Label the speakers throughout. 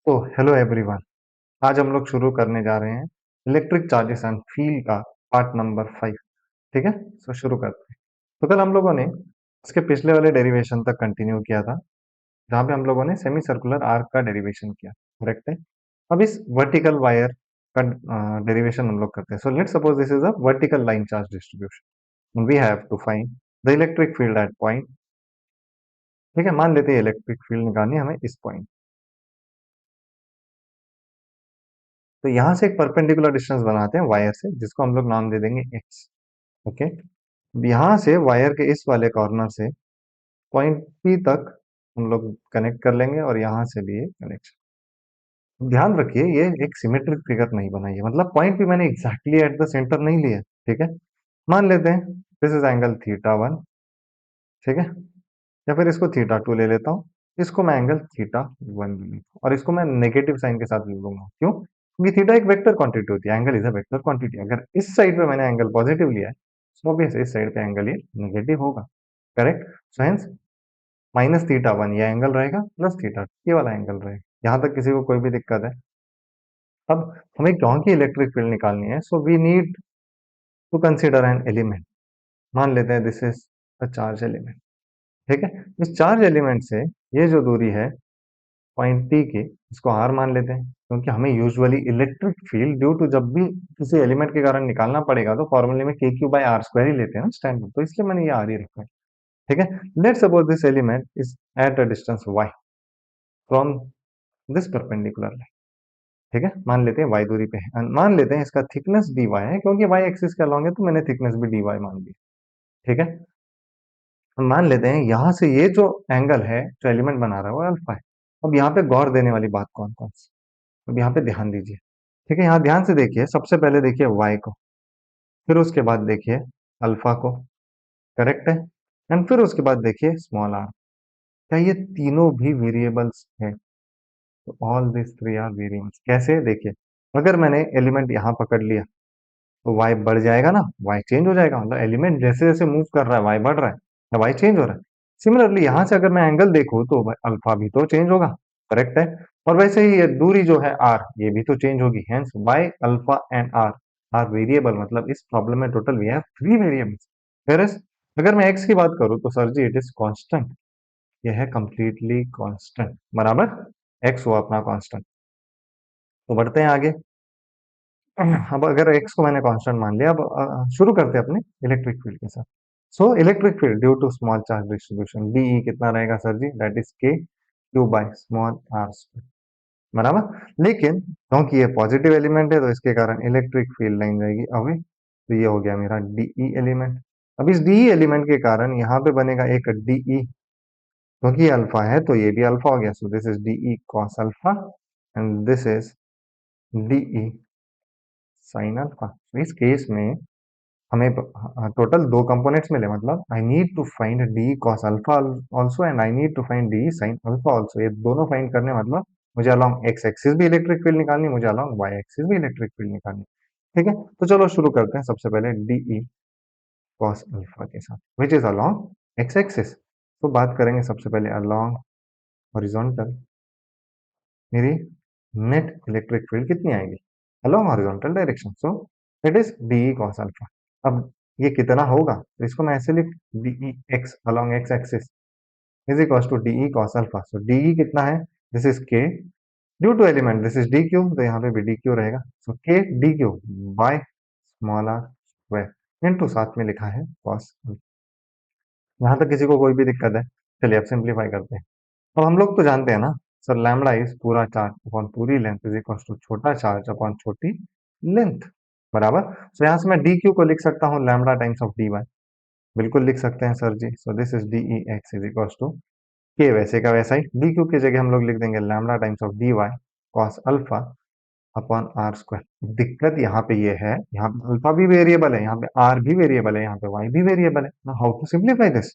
Speaker 1: तो hello everyone. आज हम लोग शुरू करने जा रहे हैं इलेक्ट्रिक चार्जेस एंड फील का पार्ट नंबर 5। ठीक है, तो शुरू करते हैं। तो कल हम लोगों ने इसके पिछले वाले डेरिवेशन तक कंटिन्यू किया था, जहाँ पे हम लोगों ने सेमी सर्कुलर आर्क का डेरिवेशन किया। करेक्ट है। अब इस वर्टिकल वायर का डेरिवेशन हम लोग करते हैं। So let's suppose this is a vertical line charge distribution, we have to find the electric field at point. ठीक है, मान लेते हैं इलेक्ट्रिक फील्ड निकालनी है हमें इस पॉइंट। तो यहाँ से एक परपेंडिकुलर डिस्टेंस बनाते हैं वायर से, जिसको हम लोग नाम दे देंगे एक्स। ओके। यहाँ से वायर के इस वाले कॉर्नर से पॉइंट पी तक हम लोग कनेक्ट कर लेंगे, और यहाँ से भी कनेक्शन। ध्यान रखिए, ये एक सिमेट्रिक फिगर नहीं बनाई है, मतलब पॉइंट भी मैंने एग्जैक्टली एट द सेंटर नहीं लिया। ठीक है, मान लेते हैं this is angle theta one. ठीक है, या फिर इसको थीटा टू ले लेता हूँ। इसको मैं एंगल थीटा वन ले लेता हूँ, और इसको मैं नेगेटिव साइन के साथ ले लूंगा। क्यों? क्योंकि थीटा एक वेक्टर क्वांटिटी होती है, angle is a vector quantity. अगर इस साइड पे मैंने एंगल पॉजिटिव लिया है, तो ऑब्वियस इस साइड पे एंगल ये नेगेटिव होगा। Correct. So hence minus theta one ये एंगल रहेगा, प्लस थीटा ये वाला एंगल रहेगा। यहाँ तक किसी को कोई भी दिक्कत है? अब हमें क्यों की इलेक्ट्रिक फील्ड निकालनी है, so we need to consider an element. मान लेते हैं this is a charge element. ठीक है, इस चार्ज एलिमेंट से ये जो दूरी है पॉइंट टी की, इसको आर मान लेते हैं, क्योंकि हमें usually electric field due to जब भी किसी एलिमेंट के कारण निकालना पड़ेगा तो फॉर्मूले में के क्यू बाई आर स्क्वायर ही लेते हैं ना स्टैंडर्ड, तो इसलिए मैंने ये आर ही रखा है। ठीक है, let's suppose this element is eight a distance y from this perpendicular line. ठीक है, मान लेते हैं y दूरी पे है, and मान लेते हैं इसका थिकनेस dy है, क्योंकि y एक्सिस के अलॉन्ग है तो मैंने थिकनेस भी dy मान ली। ठीक है, हम मान लेते हैं यहाँ से ये जो एंगल है जो एलिमेंट बना रहा है वो अल्फा है। अब यहाँ पे गौर देने वाली बात कौन कौन सी, अब यहाँ पे ध्यान दीजिए। ठीक है, यहाँ ध्यान से देखिए, सबसे पहले देखिए y को, फिर उसके बाद देखिए अल्फा को। करेक्ट है। एंड फिर उसके बाद देखिए स्मॉल आर। क्या ये तीनों भी वेरिएबल्स हैं? तो all this three are variables. कैसे? देखिए, अगर मैंने एलिमेंट यहाँ पकड़ लिया तो y बढ़ जाएगा ना, y चेंज हो जाएगा, मतलब एलिमेंट जैसे जैसे मूव कर रहा है y बढ़ रहा है या y चेंज हो रहा है। सिमिलरली यहाँ से अगर मैं एंगल देखूँ तो अल्फा भी तो चेंज होगा। करेक्ट है। और वैसे ही ये दूरी जो है r, ये भी तो चेंज होगी। Hence y alpha and r are variable, मतलब इस प्रॉब्लम में total we have three variables. Whereas अगर मैं x की बात करूँ तो sir ji it is constant, ये है कंप्लीटली कांस्टेंट। बराबर, x हुआ अपना कांस्टेंट। तो बढ़ते हैं आगे। अब अगर x को मैंने कांस्टेंट मान लिया, अब शुरू करते हैं अपने इलेक्ट्रिक फील्ड के साथ। So electric field due to small charge distribution D कितना रहेगा सर जी? दैट इज के Q by small R square. बराबर। लेकिन क्योंकि ये पॉजिटिव एलिमेंट है तो इसके कारण इलेक्ट्रिक फील्ड लाइन जाएगी अवे, तो ये हो गया मेरा डीई एलिमेंट। अब इस डीई एलिमेंट के कारण यहाँ पे बनेगा एक डीई, क्योंकि ये अल्फा है तो ये भी अल्फा हो गया। So this is D E cos alpha and this is D E sine alpha. तो इस केस में हमें टोटल दो कंपोनेंट्स मिले, मतलब I need to find D cos alpha also and I need to find D sine alpha also. ये दोनों find करने मतलब मुझे अलॉन्ग एक्स एक्सिस भी इलेक्ट्रिक फील्ड निकालनी, मुझे अलॉन्ग वाई एक्सिस भी इलेक्ट्रिक फील्ड निकालनी। ठीक है, तो चलो शुरू करते हैं सबसे पहले डी कॉस अल्फा के साथ, which is along x axis. तो बात करेंगे सबसे पहले अलॉन्ग हॉरिजॉन्टल, मेरी नेट इलेक्ट्रिक फील्ड कितनी आएगी along horizontal direction? So it is D E cos alpha. अब ये कितना होगा, तो इसको मैं ऐसे लिख, D E X along x axis is equal to D E cos alpha. So D E कितना है? This is K due to element, this is D Q, तो यहाँ पे भी डी क्यू रहेगा। So K D Q by small R square into साथ में लिखा है कॉस। यहाँ तक किसी को कोई भी दिक्कत है? चलिए अब सिंप्लीफाई करते हैं। अब हम लोग तो जानते हैं ना सर, लैम्बडा इज पूरा चार्ज अपॉन पूरी लेंथ इज इक्वल टू छोटा चार्ज अपॉन छोटी लेंथ। बराबर। सो यहाँ से मैं डी क्यू को लिख सकता हूँ lambda times of D Y. बिल्कुल लिख सकते हैं sir ji. So this is D E x is equal to K, वैसे का वैसा ही डी क्यू की जगह हम लोग लिख देंगे lambda times of D Y cos alpha upon are square. दिक्कत यहाँ पे ये है, यहाँ पे अल्फा भी वेरिएबल है, यहाँ पे आर भी वेरिएबल है, यहाँ पे वाई भी वेरिएबल है ना। How to simplify this?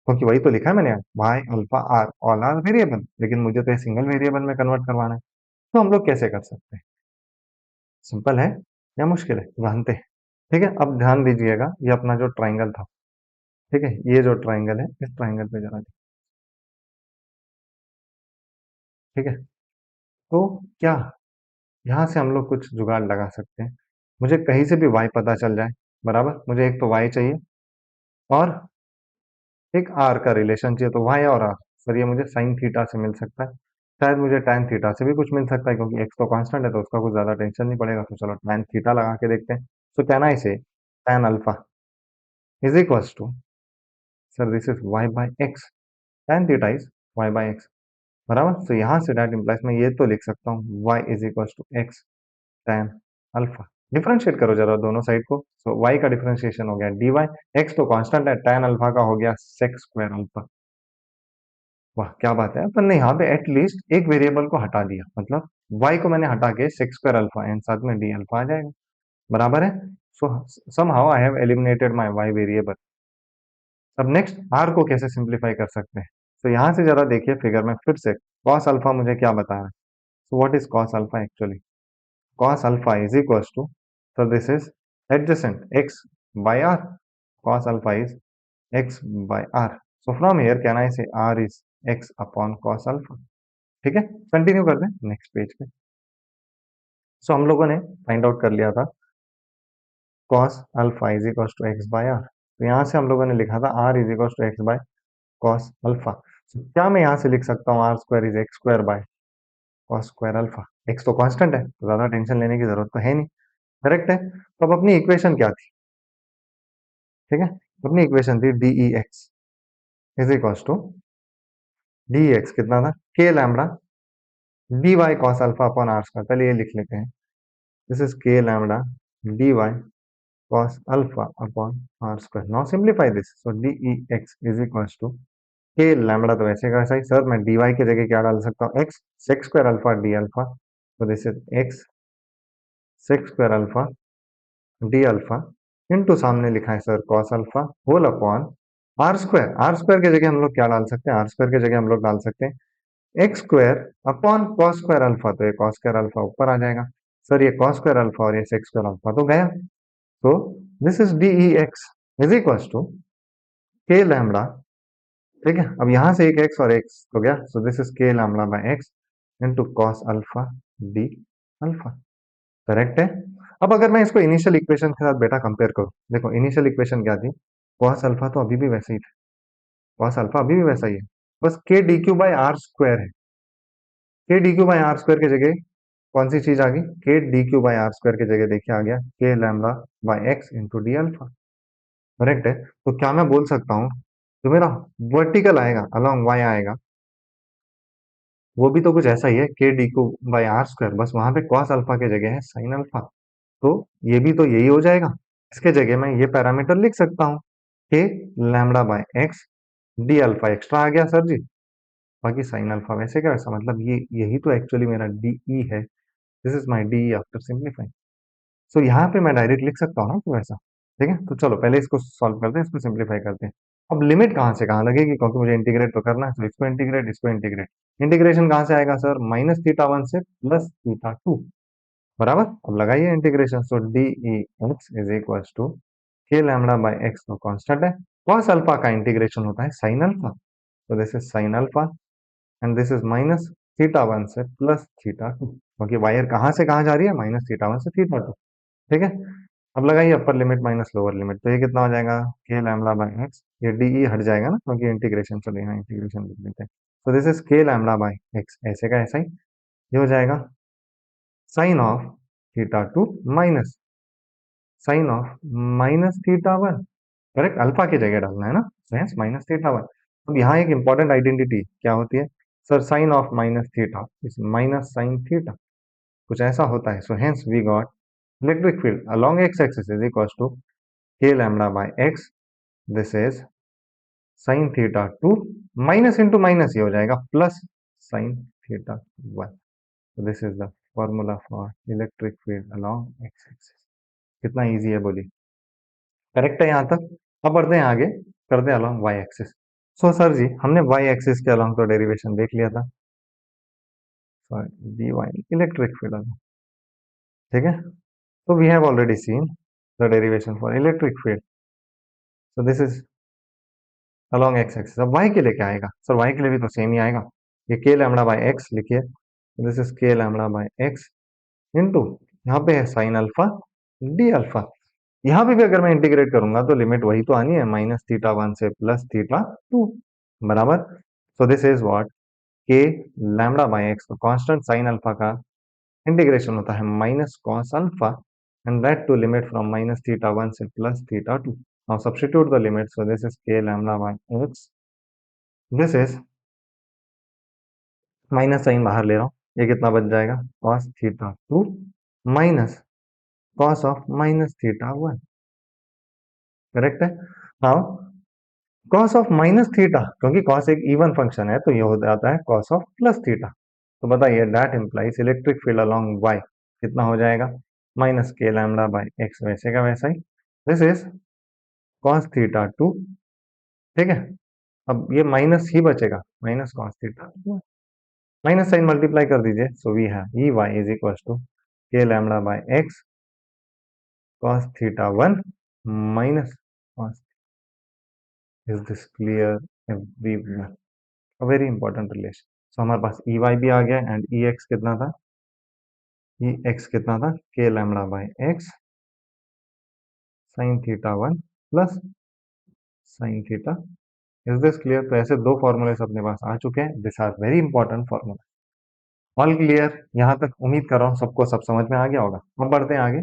Speaker 1: क्योंकि वही तो लिखा है मैंने, Y alpha R all are variable, लेकिन मुझे तो ये सिंगल वेरिएबल में कन्वर्ट करवाना है। तो हम लोग कैसे कर सकते हैं? सिंपल है या मुश्किल है, जानते हैं। ठीक है, अब ध्यान दीजिएगा, ये अपना जो ट्राइंगल था, ठीक है, ये जो ट्राइंगल है इस ट्राइंगल पे जरा, ठीक है, तो क्या यहाँ से हम लोग कुछ जुगाड़ लगा सकते हैं? मुझे कहीं से भी y पता चल जाए, बराबर? मुझे एक तो y चाहिए और एक r का रिलेशन चाहिए, तो y और r। सर ये मुझे sin थीटा से मिल सकता है, शायद मुझे tan थीटा से भी कुछ मिल सकता है, क्योंकि x तो कांस्टेंट है तो उसका कुछ ज़्यादा टेंशन नहीं पड़ेगा। तो चलो tan थीटा लगा के देखते हैं। So can I say tan alpha is equals to, sir this is y by x, tan theta is y by x, बराबर? सो यहाँ से दैट इम्प्लाइज मैं ये तो लिख सकता हूँ y is equals to x tan alpha. Differentiate करो जरा दोनों साइड को। सो y का डिफरेंशिएशन हो गया dy, x तो कांस्टेंट है, tan अल्फा का हो गया sec स्क्वायर अल्फा। वाह क्या बात है, अपन ने यहाँ पे एटलीस्ट एक वेरिएबल को हटा दिया, मतलब y को मैंने हटा के sec स्क्वायर अल्फा एंड साथ में d अल्फा आ जाएगा, बराबर है? सो somehow I have eliminated my y variable. अब नेक्स्ट r को कैसे सिंप्लीफाई कर सकते हैं? तो यहाँ से जरा देखिए फिगर में फिर से cos अल्फा मुझे क्या बता रहा है। So what is cos alpha actually? cos alpha is equals to, so this is adjacent x by r. Cos alpha is x by r. So from here can I say r is x upon cos alpha? ठीक है, continue कर दें next page पे। सो हम लोगों ने find out कर लिया था cos alpha is equals to x by r। तो यहाँ से हम लोगों ने लिखा था r is equals to x by cos alpha। so, क्या मैं यहाँ से लिख सकता हूँ r square is x square by cos square alpha? x तो कांस्टेंट है तो ज्यादा टेंशन लेने की जरूरत तो है नहीं, करेक्ट है? तो अब अपनी इक्वेशन क्या थी? ठीक है, अपनी इक्वेशन थी D E x is equals to, D X कितना था? K lambda D Y cos alpha upon are square. पहले ये लिख लेते हैं, दिस इज के lambda D Y cos alpha upon are square. Now simplify this, so D E x is equals to के lambda, तो वैसे का वैसा ही सर, मैं डी वाई की जगह क्या डाल सकता हूँ? X sec square alpha D alpha, तो this is X sec square alpha D alpha into सामने लिखा है sir cos alpha whole upon are square. R square की जगह हम लोग क्या डाल सकते हैं? आर स्क्वायर की जगह हम लोग डाल सकते हैं x square upon cos square alpha, तो ये कॉस स्क्वायर अल्फा ऊपर आ जाएगा। सर ये कॉस स्क्वायर अल्फा और ये सेक स्क्वायर अल्फा तो गया। तो this is D E x is equals to के लैम्बडा, ठीक है? अब यहां से एक एक्स और एक्स तो गया, सो दिस इज के lambda by x into cos alpha D alpha, correct है? अब अगर मैं इसको इनिशियल इक्वेशन के साथ बेटा कंपेयर करूं, देखो इनिशियल इक्वेशन क्या थी? कॉस अल्फा तो अभी भी वैसे ही था, कॉस अल्फा अभी भी वैसा ही है, बस K D Q by R square है। K D Q by R square की जगह कौन सी चीज आ गई? K D Q by R square की जगह देखिए आ गया K lambda by X into D alpha, correct है? तो क्या मैं बोल सकता हूँ जो मेरा वर्टिकल आएगा अलॉन्ग वाई आएगा, वो भी तो कुछ ऐसा ही है, K D Q by R square, बस वहां पे कॉस अल्फा की जगह है साइन अल्फा। तो ये भी तो यही हो जाएगा। इसके जगह मैं ये पैरामीटर लिख सकता हूँ k lambda by x d alpha, extra आ गया सर जी, बाकी साइन अल्फा वैसे का वैसा, मतलब ये यही तो एक्चुअली मेरा डी ई है। This is my D E after simplifying. So यहाँ पे मैं डायरेक्ट लिख सकता हूँ ना कि वैसा, ठीक है? तो चलो पहले इसको सॉल्व करते हैं, इसको सिंप्लीफाई करते हैं। अब लिमिट कहाँ से कहाँ लगेगी, क्योंकि मुझे इंटीग्रेट तो करना है, तो इसको इंटीग्रेट, इंटीग्रेशन कहाँ से आएगा सर? माइनस थीटा वन से प्लस थीटा टू, बराबर? अब लगाइए integration, so D E x is equal to के लैम्बडा बाय एक्स तो कांस्टेंट है, cos अल्फा का इंटीग्रेशन होता है sin अल्फा, तो this is sin alpha and this is minus theta one से प्लस थीटा टू, क्योंकि वायर कहाँ से कहाँ जा रही है? माइनस थीटा वन से थीटा टू, ठीक है? अब लगाइए upper limit minus lower limit, तो ये कितना हो जाएगा? के लैम्बडा बाय एक्स, ये डी ई हट जाएगा ना क्योंकि इंटीग्रेशन, चलो यहाँ इंटीग्रेशन लिख लेते हैं। तो दिस इज के लैम्बडा बाय एक्स, ऐसे का ऐसा ही ये हो जाएगा sine of theta two minus sine of minus theta one, correct? Alpha की जगह डालना है ना, हेंस माइनस थीटा वन। अब यहाँ एक इंपॉर्टेंट आइडेंटिटी क्या होती है sir? Sine of minus theta is minus sine theta, कुछ ऐसा होता है। So hence we got electric field along x axis is equal to के lambda by x, this is sine theta two minus into minus ये हो जाएगा plus sine theta one. This is the formula for electric field along x axis. कितना easy है बोलिए, correct है यहाँ तक? अब बढ़ते हैं आगे, करते हैं along Y axis. So sir जी हमने वाई एक्सिस के अलॉन्ग तो डेरिवेशन देख लिया था, d y electric field along, ठीक है? तो we have already seen the derivation for electric field, so this is along x axis. अब वाई के लिए क्या आएगा सर? वाई के लिए भी तो सेम ही आएगा, ये के लैम्बडा बाय एक्स लिखिए, दिस इज के लैम्बडा बाय एक्स इंटू यहाँ पे है साइन अल्फा डी अल्फा। यहाँ पे भी अगर मैं इंटीग्रेट करूंगा तो लिमिट वही तो आनी है, माइनस थीटा वन से प्लस थीटा टू, बराबर। So this is what k lambda by x, तो कांस्टेंट साइन अल्फा का इंटीग्रेशन होता है minus cos alpha and that to limit from minus theta one से plus theta two. Now substitute the limit, so this is के lambda by x, this is minus sine बाहर ले रहा हूँ, ये कितना बच जाएगा cos theta two minus cos of minus theta one, correct है। Now cos of minus theta, क्योंकि कॉस एक इवन फंक्शन है तो ये हो जाता है कॉस ऑफ प्लस थीटा। तो बताइए that implies electric field along Y कितना हो जाएगा, माइनस के लैम्बडा बाय एक्स, वैसे का वैसा ही। This is cos theta two, ठीक है। अब ये माइनस ही बचेगा, minus cos theta, minus sine multiply कर दीजिए, so we have E y is equal to के lambda by x cos theta one minus cos. Is this clear everyone? A very important relation. So हमारे पास E Y भी आ गया and E x कितना था, ई x कितना था K lambda by X sine theta one plus sine theta. Is this clear? तो ऐसे दो फॉर्मूले अपने पास आ चुके हैं, this are very important formula. All clear? यहाँ तक उम्मीद कर रहा हूँ सबको सब समझ में आ गया होगा। अब बढ़ते हैं आगे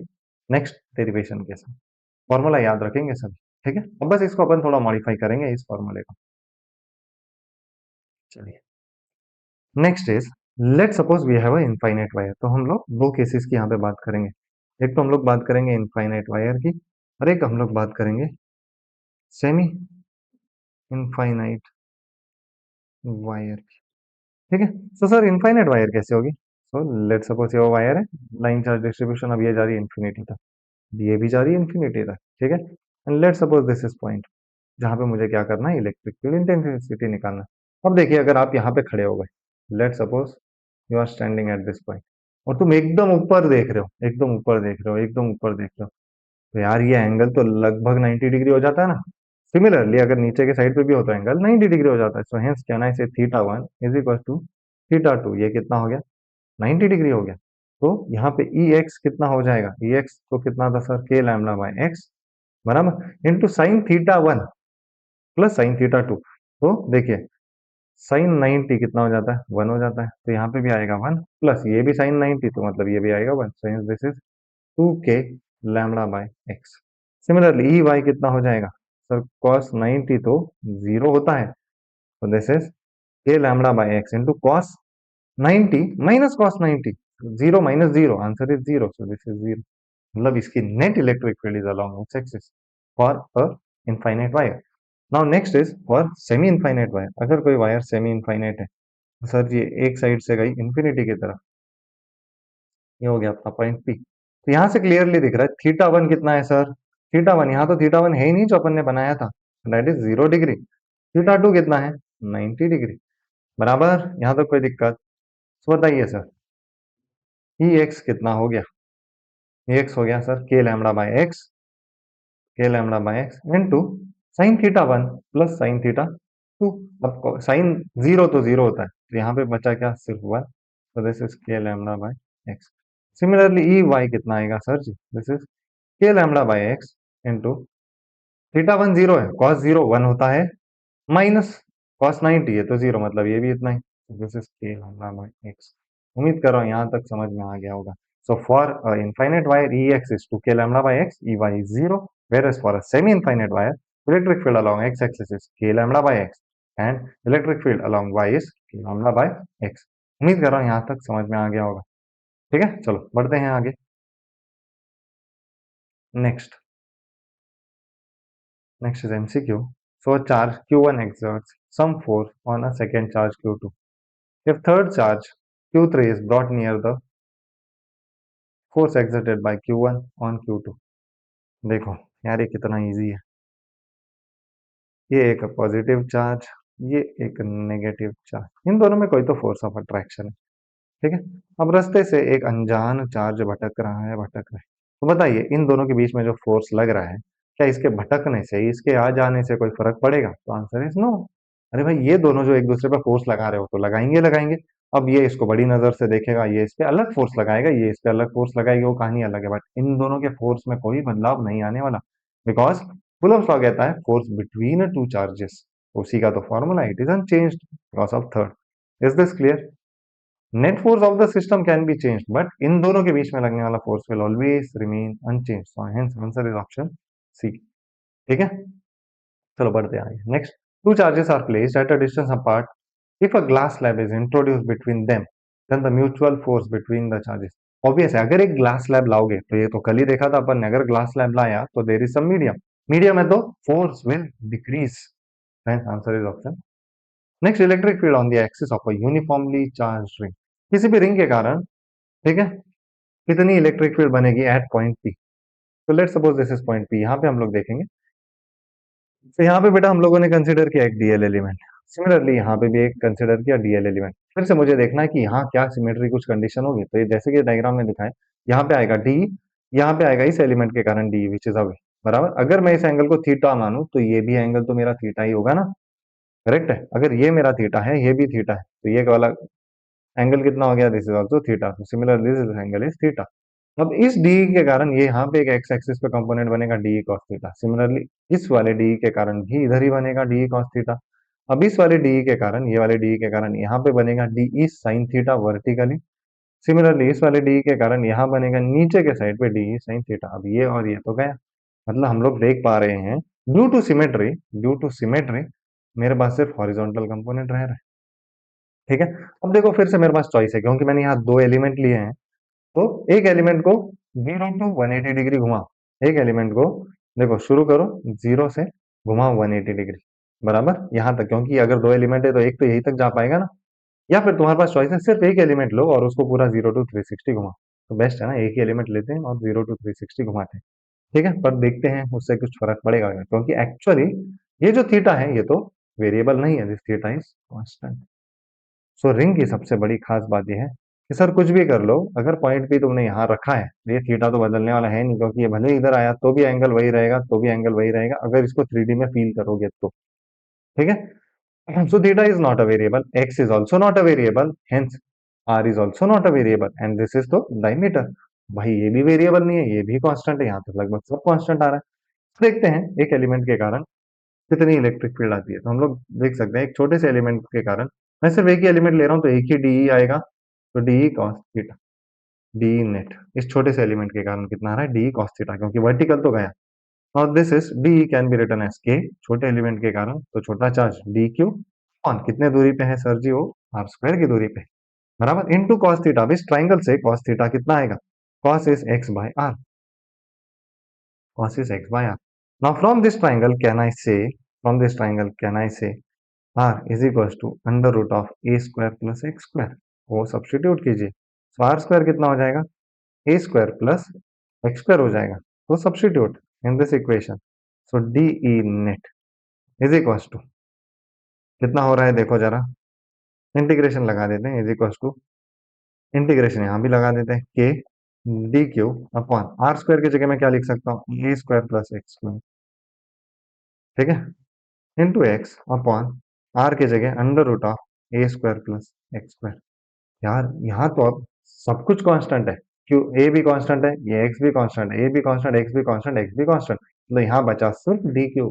Speaker 1: नेक्स्ट डेरिवेशन के साथ। फॉर्मूला याद रखेंगे सभी, ठीक है। अब बस इसको अपन थोड़ा मॉडिफाई करेंगे इस फॉर्मूले को। चलिए next is, let suppose we have a infinite wire. तो हम लोग दो केसेस की यहाँ पे बात करेंगे। एक तो हम लोग बात करेंगे इनफाइनाइट वायर की, और एक हम लोग बात करेंगे सेमी इनफाइनाइट वायर की, ठीक है। सो सर इनफाइनाइट वायर कैसे होगी? सो लेट सपोज ये वायर है, लाइन चार्ज डिस्ट्रीब्यूशन, अब ये जा रही है इन्फिनिटी तक, ये भी जा रही है इन्फिनिटी तक, ठीक है। And let suppose this is point जहां पे मुझे क्या करना है, इलेक्ट्रिक फील्ड इंटेंसिटी निकालना है। अब देखिए अगर आप यहाँ पे खड़े हो गए, let suppose you are standing at this point, और तुम एकदम ऊपर देख रहे हो, एकदम ऊपर देख रहे हो, एकदम ऊपर देख रहे हो, तो यार ये एंगल तो लगभग 90 डिग्री हो जाता है ना। सिमिलरली अगर नीचे के साइड पे भी होता है एंगल 90 डिग्री हो जाता है। So hence can I say theta one is equal to theta two, ये कितना हो गया 90 डिग्री हो गया। तो यहाँ पे ई एक्स कितना हो जाएगा, ई एक्स तो कितना था sir k lambda by x, बराबर into sine theta one plus sine theta to. तो देखिए साइन 90 कितना हो जाता है, वन हो जाता है, तो यहाँ पे भी आएगा वन, प्लस ये भी साइन 90 तो मतलब ये भी आएगा one. So this is two के lambda by x. Similarly E y कितना हो जाएगा सर, कॉस 90 तो जीरो होता है, तो दिस इज के lambda by x into cos 90 minus cos 90, zero minus zero answer is zero, so this is zero. मतलब इसकी net electric field is along x axis for a infinite wire. Now next is for semi infinite wire. अगर कोई wire semi infinite है तो sir ये एक side से गई इन्फिनिटी की तरफ, ये हो गया अपना पॉइंट पी। तो यहाँ से क्लियरली दिख रहा है थीटा वन कितना है सर, थीटा वन, यहाँ तो थीटा वन है ही नहीं जो अपन ने बनाया था, that is 0 degree. Theta two कितना है 90 डिग्री, बराबर। यहाँ तो कोई दिक्कत? तो बताइए सर ई एक्स कितना हो गया, ई एक्स हो गया sir k lambda by x, k lambda by x into sine theta one plus sine theta two. अब साइन जीरो तो जीरो होता है, तो यहाँ पे बचा क्या सिर्फ वन, तो दिस इज के lambda by x. Similarly E y कितना आएगा सर जी, दिस इज के lambda by x into theta one zero है, कॉस जीरो वन होता है, माइनस कॉस 90 है तो जीरो, मतलब ये भी इतना ही, दिस इज के लैम्बडा बाय एक्स। उम्मीद कर रहा हूँ यहाँ तक समझ में आ गया होगा। So for infinite wire E x is two के lambda by x, E y is zero, whereas for a semi infinite wire electric field along x axis is k lambda by x and electric field along y is k lambda by x। उम्मीद कर रहा हूँ यहाँ तक समझ में आ गया होगा, ठीक है। चलो बढ़ते हैं आगे। Next next is MCQ. So a charge Q1 exerts some force on a second charge Q2. If third charge Q3 is brought near the force exerted by Q1 on Q2। देखो यार ये कितना इजी है, ये एक positive charge, ये एक negative charge, इन दोनों में कोई तो फोर्स ऑफ अट्रैक्शन है, ठीक है। अब रास्ते से एक अनजान चार्ज भटक रहा है, भटक रहा है। तो बताइए इन दोनों के बीच में जो फोर्स लग रहा है, क्या इसके भटकने से, इसके आ जाने से कोई फर्क पड़ेगा? तो आंसर इज नो। अरे भाई ये दोनों जो एक दूसरे पर फोर्स लगा रहे हो तो लगाएंगे लगाएंगे, अब ये इसको बड़ी नजर से देखेगा, ये इस पे अलग फोर्स लगाएगा, ये इस पे अलग फोर्स लगाएगी, वो कहानी अलग है, बट इन दोनों के फोर्स में कोई बदलाव नहीं आने वाला, बिकॉज कूलम्ब्स लॉ कहता है फोर्स बिटवीन टू चार्जेस, उसी का तो formula, it is unchanged because of third. Is this clear? Net force of the system can be changed, but इन दोनों के बीच में लगने वाला force will always remain unchanged, so hence answer is option C. ठीक है, चलो बढ़ते हैं आगे। Next, two charges are placed at a distance apart, if a glass slab is introduced between them, then the mutual force between the charges, obvious है, अगर एक glass slab लाओगे, तो ये तो कल ही देखा था अपन ने, अगर ग्लास स्लैब लाया तो there is some medium, medium है तो force will decrease, answer is option. Next, electric field on the axis of a uniformly charge ring, किसी भी रिंग के कारण, ठीक है, कितनी इलेक्ट्रिक फील्ड बनेगी एट पॉइंट पी। तो let suppose this is point P, यहाँ पे हम लोग देखेंगे, तो यहाँ पे बेटा हम लोगों ने कंसिडर किया एक डीएल एलिमेंट, सिमिलरली यहाँ पे भी एक कंसिडर किया डीएल एलिमेंट, फिर से मुझे देखना है कि यहाँ क्या सिमेट्री कुछ कंडीशन होगी, तो ये जैसे कि डायग्राम में दिखाए, यहाँ पे आएगा डी, यहाँ पे आएगा इस एलिमेंट के कारण डी विच इज अवे, बराबर, अगर मैं इस एंगल को थीटा मानूं तो ये भी एंगल तो मेरा थीटा ही होगा ना, करेक्ट है, अगर ये मेरा थीटा है, ये भी थीटा है, तो ये वाला एंगल कितना हो गया, this is also theta, similarly this angle is theta. अब इस डी के कारण ये यहाँ पे एक एक्स एक्सिस पे कंपोनेंट बनेगा डी कॉस थीटा, सिमिलरली इस वाले डी के कारण भी इधर ही बनेगा डी कॉस थीटा। अब इस वाले डी के कारण, ये वाले डी के कारण यहाँ पे बनेगा D E sine theta vertically, similarly इस वाले डी के कारण यहाँ बनेगा नीचे के साइड पे डी ई साइन थीटा। अब ये और ये तो गया, मतलब हम लोग देख पा रहे हैं due to symmetry, due to symmetry मेरे पास सिर्फ हॉरिजॉन्टल कंपोनेंट रह रहा है। ठीक है, अब देखो फिर से मेरे पास चॉइस है, क्योंकि मैंने यहाँ दो एलिमेंट लिए हैं, तो एक एलिमेंट को 0 to 180 डिग्री घुमाओ, एक एलिमेंट को देखो शुरू करो 0 से, घुमाओ 180 डिग्री, बराबर यहाँ तक, क्योंकि अगर दो एलिमेंट है तो एक तो यही तक जा पाएगा ना, या फिर तुम्हारे पास चॉइस है सिर्फ एक एलिमेंट लो और उसको पूरा 0 to 360 घुमाओ, तो बेस्ट है ना, एक ही एलिमेंट लेते हैं और 0 to 360 घुमाते हैं। ठीक है, पर देखते हैं उससे कुछ फर्क पड़ेगा क्या? क्योंकि एक्चुअली ये जो थीटा है ये तो वेरिएबल नहीं है, this theta is constant. So ring की सबसे बड़ी खास बात यह है कि सर कुछ भी कर लो, अगर पॉइंट पी तुमने यहाँ रखा है, ये थीटा तो बदलने वाला है नहीं, क्योंकि ये भले इधर आया तो भी एंगल वही रहेगा, तो भी एंगल वही रहेगा, अगर इसको 3D में फील करोगे तो। ठीक है, so theta is not a variable, x is also not a variable, hence r is also not a variable, and this is तो डायमीटर। भाई ये भी वेरिएबल नहीं है, ये भी कांस्टेंट है, यहाँ तो लगभग सब कांस्टेंट आ रहा है। देखते हैं एक एलिमेंट के कारण कितनी इलेक्ट्रिक फील्ड आती है, तो हम लोग देख सकते हैं एक छोटे से एलिमेंट के कारण, मैं सिर्फ एक ही एलिमेंट ले रहा हूँ तो एक ही डीई आएगा, तो d e cos theta, d e net, इस छोटे से एलिमेंट के कारण कितना आ रहा है, डीई कॉस थीटा, क्योंकि वर्टिकल तो गया, और this is d e can be written as k, छोटे एलिमेंट के कारण तो छोटा चार्ज डी क्यू ऑन, कितने दूरी पे है सर जी, वो आर स्क्वायर की दूरी पे, बराबर, इनटू कॉस थीटा। अब इस ट्राइंगल से कॉस थीटा कितना आएगा, cos is x by r, cos is x by r. Now from this triangle can I say, from this triangle can I say r is equals to under root of a square plus x square, वो substitute कीजिए, तो r square कितना हो जाएगा, a square plus x square हो जाएगा, तो substitute in this equation, so D e net is equals to कितना हो रहा है, देखो जरा, इंटीग्रेशन लगा देते हैं, इज इक्वल्स टू इंटीग्रेशन यहाँ भी लगा देते हैं, k D q upon are square की जगह मैं क्या लिख सकता हूँ, a square plus x square, ठीक है, इंटू एक्स अपॉन आर की जगह under root of a square plus x square. यार यहाँ तो अब सब कुछ कांस्टेंट है, क्यों, ए भी कांस्टेंट है, ये एक्स भी कांस्टेंट है, ए भी कांस्टेंट, एक्स भी कांस्टेंट, एक्स भी कांस्टेंट, तो यहाँ बचा सिर्फ डी क्यू,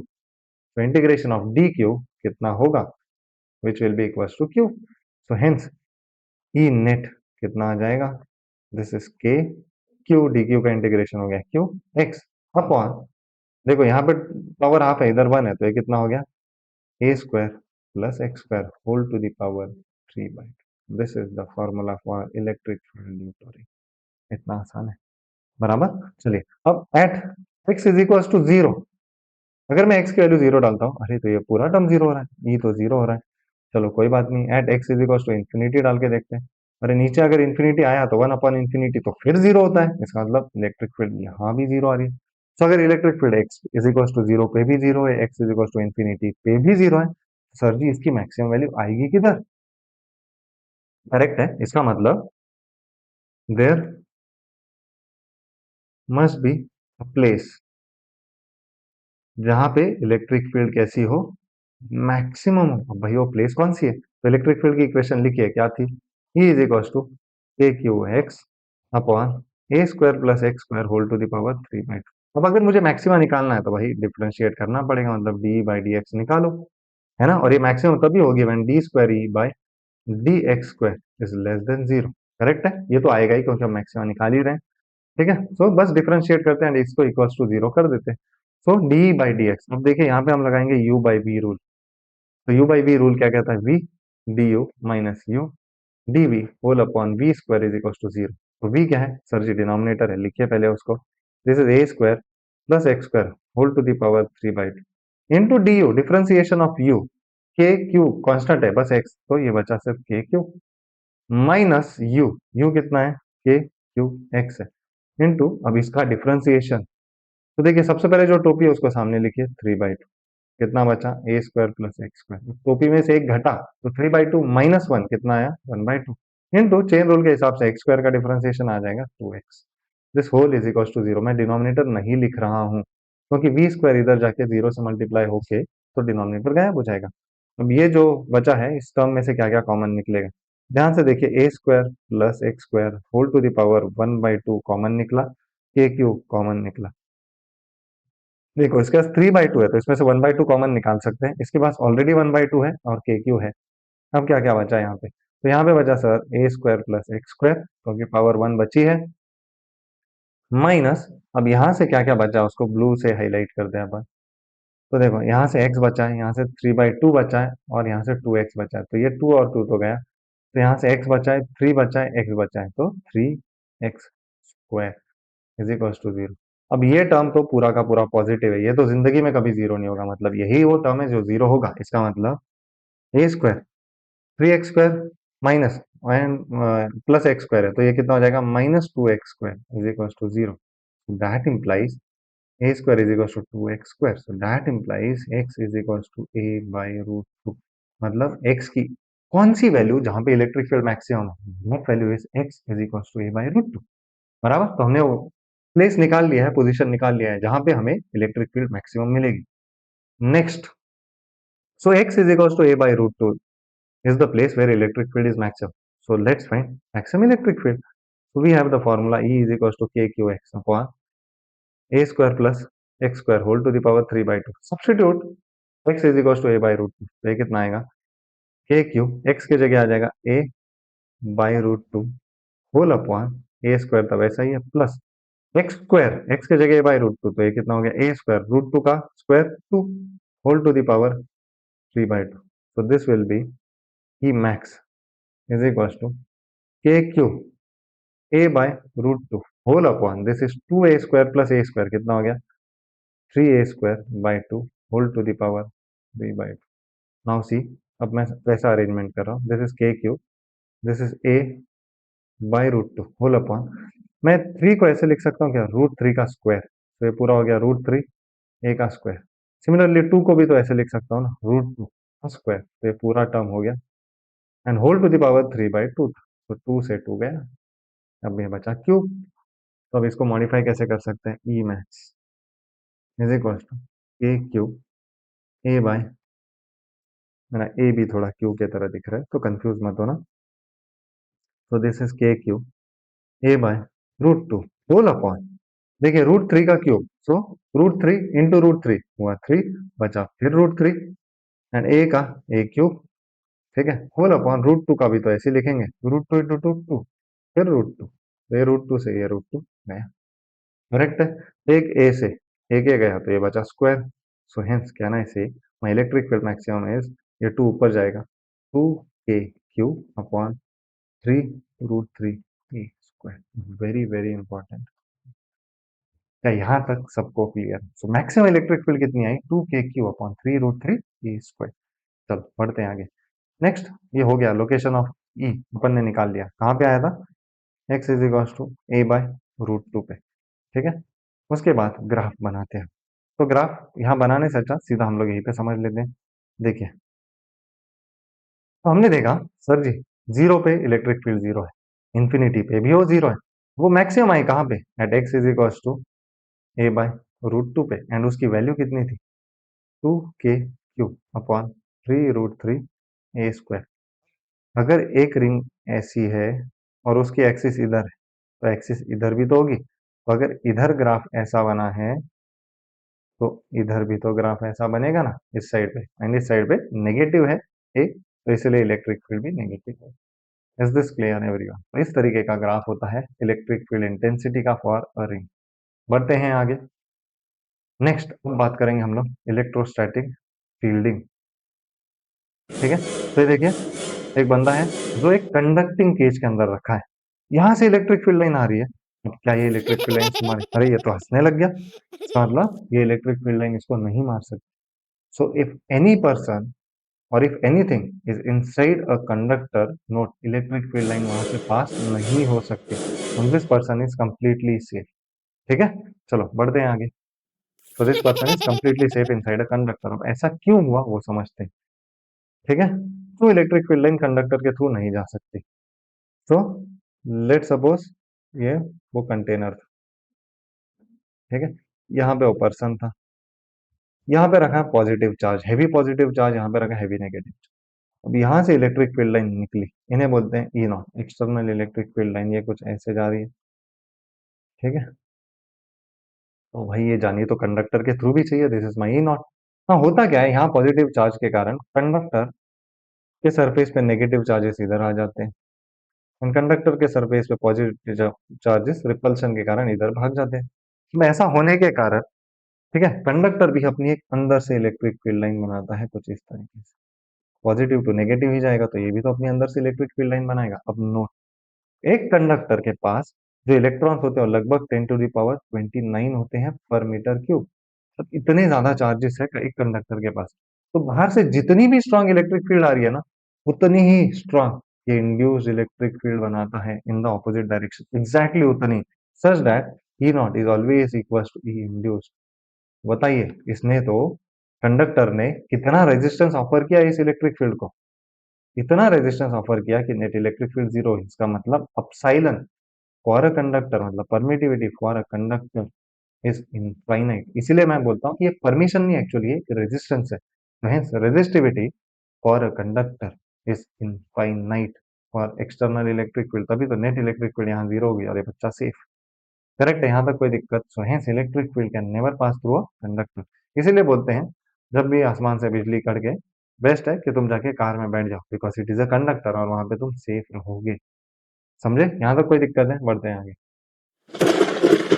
Speaker 1: तो इंटीग्रेशन ऑफ डी क्यू कितना होगा, which will be equal to q, so hence e net कितना आ जाएगा, दिस इज के क्यू, डी क्यू का इंटीग्रेशन हो गया क्यू एक्स अपॉन, देखो यहाँ पे पावर हाफ है, इधर वन है, तो ये कितना हो गया, a square plus x square whole to the power 3 by 2. This is the formula for electric field Newton. इतना आसान है, बराबर। चलिए अब at x is equal to zero, अगर मैं x की वैल्यू जीरो डालता हूँ, अरे तो ये पूरा टर्म जीरो हो रहा है, ये तो जीरो हो रहा है, चलो कोई बात नहीं, at x is equal to infinity डाल के देखते हैं, अरे नीचे अगर इन्फिनिटी आया तो वन अपॉन इन्फिनिटी तो फिर जीरो होता है, इसका मतलब इलेक्ट्रिक फील्ड यहाँ भी जीरो आ रही है। तो अगर electric field x is equal to zero पे भी जीरो है, x is equal to infinity पे भी जीरो है, सर जी इसकी मैक्सिमम वैल्यू आएगी किधर, करेक्ट है, इसका मतलब there must be a place जहां पे इलेक्ट्रिक फील्ड कैसी हो, मैक्सिमम हो। अब भाई वो प्लेस कौन सी है, तो इलेक्ट्रिक फील्ड की इक्वेशन लिखिए क्या थी, e is equal to k q x upon a square plus x square whole to the power 3/2। अब अगर मुझे मैक्सिमा निकालना है तो भाई डिफरेंशिएट करना पड़ेगा, मतलब डी बाई डी एक्स निकालो, है ना। और ये मैक्सिमम तभी होगी when D square E by d x square is less than zero. Correct है, ये तो आएगा ही क्योंकि हम मैक्सिमा निकाल ही रहे हैं। ठीक है, सो बस डिफरेंशिएट करते हैं एंड इसको इक्वल्स टू जीरो कर देते हैं। So d by d x, अब देखिए यहाँ पे हम लगाएंगे यू बाई बी रूल। तो यू बाई बी रूल क्या कहता है, v d u minus u d v whole upon v square is equal to zero. तो वी क्या है सर जी, डिनोमिनेटर है, लिखिए पहले उसको। This is a square plus x square whole to the power 3/2 into d u, differentiation of you, के Q constant है बस एक्स, तो ये बचा सिर्फ के क्यू माइनस यू, यू कितना है के क्यू एक्स है, इंटू अब इसका डिफरेंशिएशन। तो देखिए सबसे पहले जो टोपी है उसको सामने लिखिए 3/2, कितना बचा ए स्क्वायर प्लस एक्स स्क्वायर, टोपी में से एक घटा तो 3/2 माइनस वन कितना आया 1/2 इंटू चेन रूल के हिसाब से एक्स स्क्वायर का डिफरेंशिएशन आ जाएगा 2x। This whole is equal to zero. मैं डिनोमिनेटर नहीं लिख रहा हूँ क्योंकि वी स्क्वायर इधर जाके जीरो से मल्टीप्लाई होके तो डिनोमिनेटर गायब हो जाएगा। अब ये जो बचा है इस टर्म में से क्या क्या कॉमन निकलेगा, ध्यान से देखिए, a square plus x square whole to the power 1/2 common निकला, के क्यू कॉमन निकला। देखो इसके पास 3/2 है तो इसमें से 1/2 कॉमन निकाल सकते हैं, इसके पास ऑलरेडी 1/2 है और के क्यू है। अब क्या क्या बचा यहाँ पे, तो यहाँ पे बचा सर ए स्क्वायर प्लस एक्स स्क्वायर क्योंकि पावर 1 बची है, माइनस अब यहाँ से क्या क्या बचा उसको ब्लू से हाईलाइट करते हैं अपन। तो देखो यहाँ से x बचा है, यहाँ से 3/2 बचा है और यहाँ से 2x बचा है, तो ये 2 और 2 तो गया, तो यहाँ से x बचा है, 3 बचा है, x बचा है, तो 3x square is equal to zero. अब ये टर्म तो पूरा का पूरा पॉजिटिव है, ये तो जिंदगी में कभी जीरो नहीं होगा, मतलब यही वो टर्म है जो जीरो होगा। इसका मतलब a square 3x square minus and plus x square है, तो ये कितना हो जाएगा -2x square is equal to zero. That implies a square is equals to 2x square. So that implies x is equals to a by root 2। मतलब x की कौन सी value जहां पे इलेक्ट्रिक फील्ड मैक्सिमम है, that value is x is equals to a by root 2। बराबर, तो हमने वो प्लेस निकाल लिया है, पोजीशन निकाल लिया है जहां पे हमें इलेक्ट्रिक फील्ड मैक्सिमम मिलेगी। Next, so x is equals to a by root 2 is the place where electric field is maximum. So let's find maximum electric field. So we have the formula E is equals to kqx upon a square plus x square whole to the power 3/2। Substitute x is equal to a by root 2, तो ये कितना आएगा के q, x की जगह आ जाएगा a by root 2 whole upon a square, तो वैसा ही है, प्लस एक्स स्क्वायर, एक्स की जगह ए बाई रूट 2, तो ये कितना हो गया ए स्क्वायर रूट 2 का square 2 whole to the power 3/2। so this will be E max is equals to k q a by root 2 whole upon this is 2a square plus a square, कितना हो गया 3a square by 2 whole to the power 3/2। Now see, अब मैं वैसा arrangement कर रहा हूँ, this is के q, this is a by root 2 whole upon, मैं 3 को ऐसे लिख सकता हूँ क्या, √3 का स्क्वायर, तो ये पूरा हो गया √3 ए का स्क्वायर। सिमिलरली 2 को भी तो ऐसे लिख सकता हूँ ना, √2 का स्क्वायर, तो ये पूरा टर्म हो गया and whole to the power 3/2, तो 2 से 2 गया, अब ये बचा क्यूब। तो अब इसको मॉडिफाई कैसे कर सकते हैं, E max is equal to के क्यूब ए बाय, मेरा ए भी थोड़ा क्यू के तरह दिख रहा है तो कंफ्यूज मत होना, तो दिस इज के q a by root 2 whole upon, देखिए √3 का क्यूब, सो √3 इंटू √3 हुआ 3, बचा फिर √3 एंड ए का ए क्यूब, ठीक है, होल अपॉन √2 का भी तो ऐसे लिखेंगे, √2 इंटू √2 फिर √2, तो ये √2 से ये √2 गया, करेक्ट है। एक ए से एक ए गया तो ये बचा स्क्वायर, सो हेंस क्या ना इसे माई इलेक्ट्रिक फील्ड मैक्सिमम इज, ये 2 ऊपर जाएगा 2k अपॉन 3√3 ए स्क्वायर। वेरी वेरी इंपॉर्टेंट, क्या यहाँ तक सबको clear, so maximum electric field कितनी आई 2k अपॉन 3√3 ए स्क्वायर। चलो बढ़ते हैं आगे। नेक्स्ट, ये हो गया लोकेशन ऑफ ई, अपन ने निकाल लिया, कहाँ पे आया था, x is equal to a by root 2 पे, ठीक है। उसके बाद ग्राफ बनाते हैं, तो ग्राफ यहाँ बनाने से अच्छा सीधा हम लोग यहीं पे समझ लेते हैं। देखिए, तो हमने देखा सर जी, जीरो पे इलेक्ट्रिक फील्ड जीरो है, इंफिनिटी पे भी वो जीरो है, वो मैक्सिमम आई कहाँ पे, at x is equal to a by root 2 पे, एंड उसकी वैल्यू कितनी थी 2k क्यू अपॉन 3√3 ए स्क्वायर। अगर एक रिंग ऐसी है और उसकी एक्सिस इधर है, तो एक्सिस इधर भी तो होगी। तो अगर इधर ग्राफ ऐसा बना है तो इधर भी तो ग्राफ ऐसा बनेगा ना, इस साइड पे, एंड इस साइड पे नेगेटिव है एक, तो इसलिए इलेक्ट्रिक फील्ड भी नेगेटिव है। Is this clear everyone? तो इस तरीके का ग्राफ होता है इलेक्ट्रिक फील्ड इंटेंसिटी का फॉर अ रिंग। बढ़ते हैं आगे। नेक्स्ट बात करेंगे हम लोग इलेक्ट्रोस्टैटिक फील्डिंग। ठीक है, तो ये देखिए एक बंदा है जो एक कंडक्टिंग केज के अंदर रखा है, यहां से इलेक्ट्रिक फील्ड लाइन आ रही है। अब क्या ये इलेक्ट्रिक फील्ड लाइन इसको मारे? अरे ये तो हंसने लग गया, इसका मतलब ये इलेक्ट्रिक फील्ड लाइन इसको नहीं मार सकती। सो इफ एनी पर्सन और if anything is inside a conductor, note electric field line वहां से पास नहीं हो सकती, and this person is completely safe. ठीक है, चलो बढ़ते हैं आगे। तो this person is completely safe inside a conductor. अब ऐसा क्यों हुआ वो समझते हैं। ठीक है, तो इलेक्ट्रिक फील्ड लाइन कंडक्टर के थ्रू नहीं जा सकती। तो लेट सपोज ये वो कंटेनर था, ठीक है, यहाँ पे वो पर्सन था, यहाँ पे रखा positive charge, heavy positive charge, यहाँ पे रखा हैवी नेगेटिव। अब यहाँ से इलेक्ट्रिक फील्ड लाइन निकली, इन्हें बोलते हैं E naught, external electric field line. ये कुछ ऐसे जा रही है, ठीक है। तो भाई ये जानिए तो कंडक्टर के थ्रू भी चाहिए, this is my E not. हाँ, होता क्या है, यहाँ पॉजिटिव चार्ज के कारण कंडक्टर के सरफेस पे नेगेटिव चार्जेस इधर आ जाते हैं, और कंडक्टर के सरफेस पे पॉजिटिव चार्जेस रिपल्शन के कारण इधर भाग जाते हैं। तो ऐसा होने के कारण, ठीक है, कंडक्टर भी अपनी एक अंदर से इलेक्ट्रिक फील्ड लाइन बनाता है कुछ इस तरीके से। पॉजिटिव टू नेगेटिव ही जाएगा, तो ये भी तो अपनी अंदर से इलेक्ट्रिक फील्ड लाइन बनाएगा। अब नोट, एक कंडक्टर के पास जो इलेक्ट्रॉन्स होते हैं लगभग 10⁻29 होते हैं पर मीटर क्यूब। अब इतने ज्यादा चार्जेस है एक कंडक्टर के पास, तो बाहर से जितनी भी स्ट्रांग इलेक्ट्रिक फील्ड आ रही है ना, उतनी ही स्ट्रांग ये इंड्यूस्ड इलेक्ट्रिक फील्ड बनाता है in the opposite direction, exactly उतनी, such that E naught is always equal to E induced. बताइए, इसने तो, कंडक्टर ने कितना रेजिस्टेंस ऑफर किया इस इलेक्ट्रिक फील्ड को, इतना रेजिस्टेंस ऑफर किया कि नेट इलेक्ट्रिक फील्ड जीरो। इसका मतलब अपसाइलन फॉर अ कंडक्टर, मतलब permittivity for a conductor is infinite. इसीलिए मैं बोलता हूँ कि ये परमिशन नहीं, एक्चुअली ये रेजिस्टेंस है। तो hence resistivity for a conductor is infinite for external electric field, तभी तो नेट इलेक्ट्रिक फील्ड यहाँ जीरो होगी और ये बच्चा सेफ। करेक्ट है, यहाँ तक कोई दिक्कत? So hence electric field can never pass through a conductor. इसीलिए बोलते हैं जब भी आसमान से बिजली कड़के, बेस्ट है कि तुम जाके कार में बैठ जाओ, because it is a conductor और वहां पे तुम सेफ रहोगे। समझे? यहाँ तक कोई दिक्कत है? बढ़ते हैं आगे।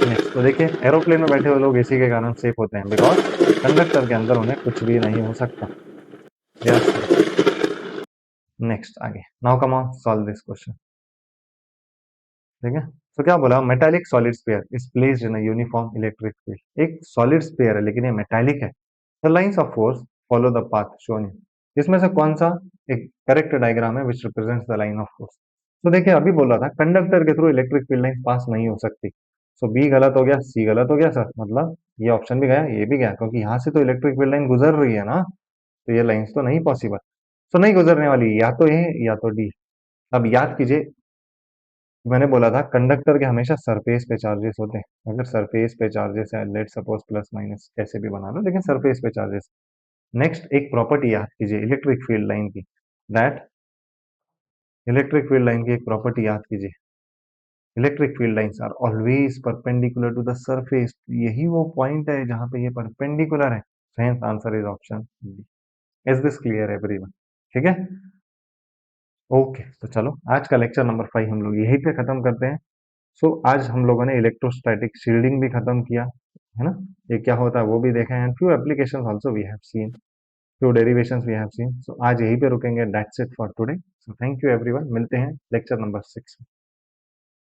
Speaker 1: नेक्स्ट, तो देखिए एरोप्लेन में बैठे हुए लोग एसी के कारण सेफ होते हैं, बिकॉज कंडक्टर के अंदर उन्हें कुछ भी नहीं हो सकता। यस। नेक्स्ट आगे, now come on solve this question. ठीक है, तो क्या बोला, metallic solid sphere is placed in a uniform electric field. एक सॉलिड स्फीयर है लेकिन ये मेटालिक है। The lines of force follow the path shown in. इसमें से कौन सा एक करेक्ट डायग्राम है विच represents the line of force? तो देखिए अभी बोला था कंडक्टर के थ्रू इलेक्ट्रिक फील्ड लाइन पास नहीं हो सकती। सो बी गलत हो गया, सी गलत हो गया सर, मतलब ये ऑप्शन भी गया, ये भी गया, क्योंकि यहाँ से तो इलेक्ट्रिक फील्ड लाइन गुजर रही है ना, तो ये लाइंस तो नहीं पॉसिबल। तो नहीं गुजरने वाली, या तो ए या तो डी। अब याद कीजिए, मैंने बोला था कंडक्टर के हमेशा सरफेस पे चार्जेस होते हैं। अगर सरफेस पे चार्जेस है, लेट सपोज प्लस माइनस कैसे भी बना लो, लेकिन सरफेस पे चार्जेस। नेक्स्ट एक प्रॉपर्टी याद कीजिए इलेक्ट्रिक फील्ड लाइन की, दैट इलेक्ट्रिक फील्ड लाइन की एक प्रॉपर्टी याद कीजिए, electric field lines are always perpendicular to the surface. यही वो पॉइंट है जहां पे ये परपेंडिकुलर है। Hence answer is option D. Is this clear everyone? ठीक है, ओके, तो चलो आज का लेक्चर नंबर 5 हम लोग यहीं पे खत्म करते हैं। सो आज हम लोगों ने इलेक्ट्रोस्टैटिक शील्डिंग भी खत्म किया, है ना, ये क्या होता है वो भी देखा, and few applications also we have seen, few derivations we have seen. So आज यहीं पे रुकेंगे, that's it for today. So thank you everyone, मिलते हैं लेक्चर नंबर 6 में।